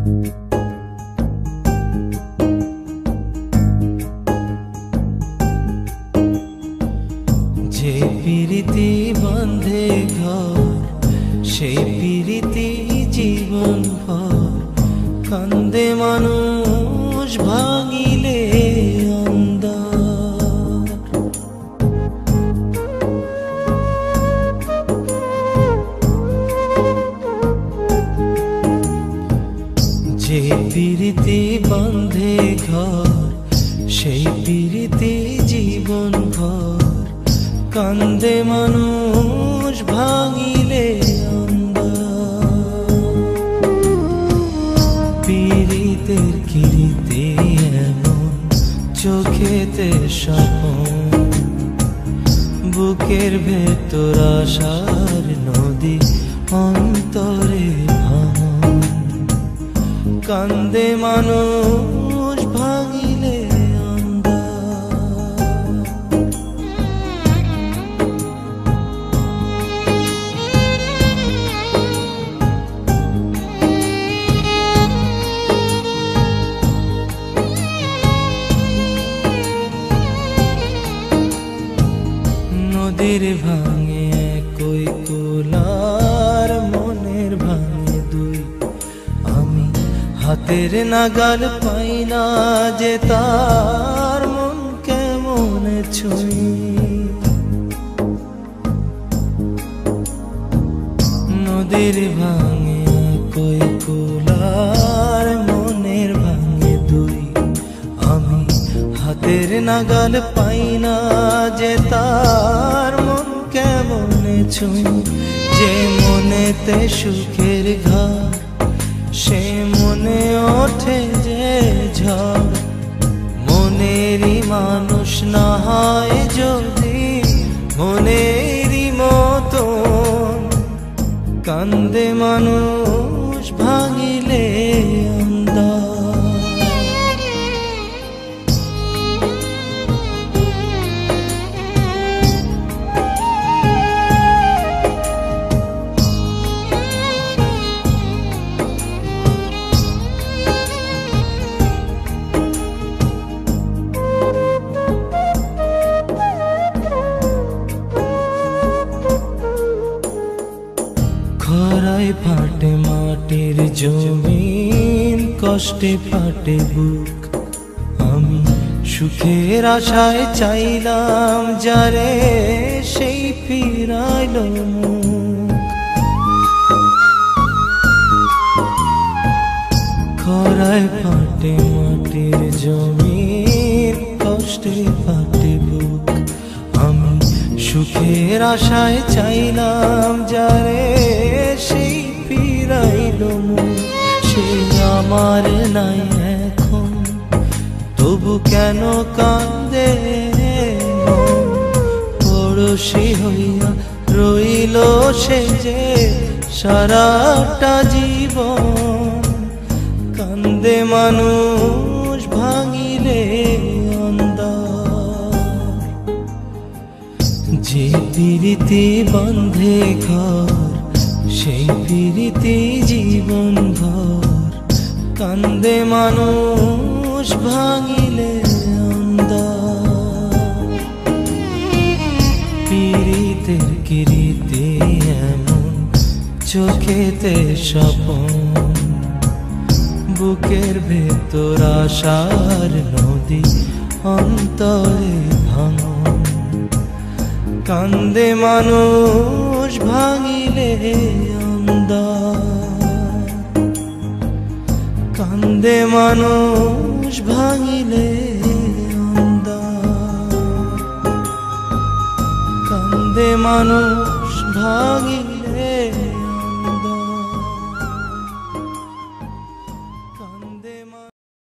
যে প্রীতি বাঁধে ঘর সেই প্রীতি জীবন ভর, কান্দে মানুষ ভাঙিলে অন্ধকার। যে প্রীতি বাঁধে ঘর সেই প্রীতি জীবন ভর, কান্দে মানুষ ভাঙিলে পীড়িতের কিরিতে এমন চোখেতে স্বপন, বুকের ভেতর আশার নদী অন্তরে ভাঙন, কান্দে মানুষ ভাঙিলে নদীর ভাঙে কই কুলার মনের ভাঙে দুই, আমি হাতের নাগাল পাই না যে তার মন কেমন ছুঁই। নদীর ভাঙে কই কুলার মনের ভাঙে দুই, আমি হাতের নাগাল পাই না যে তার মন কেমন ছুঁই। যে মনেতে সুখের ঘর সে মনে ওঠে যে ঝড়, মনেরই মানুষ না হয় যদি মনেরই মতন, কান্দে মানুষ ভাঙিলে খরায় ফাটে মাটির জমিন, কষ্টে ফাটে বুক, আমি সুখের আশায় চাইলাম যারে সেই ফিরাইল মুখ। খরায় ফাটে মাটির জমিন, কষ্টে ফাটে বুক, আমি সুখের আশায় চাইলাম যারে সেই ফিরাইল মুখ। সে আমার নাই এখন তবু কেন কান্দে মন, পড়শি হইয়া রইল সে যে সারাটা জীবন, কান্দে মানুষ ভাঙিলে যে প্রীতি বাঁধে ঘর সেই প্রীতি জীবন ভর, কান্দে মানুষ ভাঙিলে পীড়িতের কিরিতে এমন চোখেতে স্বপন, বুকের ভেতর আশার নদী অন্তরে ভাঙন, কান্দে মানুষ ভাঙিলে কান্দে মানুষ ভাঙিলে কান্দে মানুষ ভাঙিলে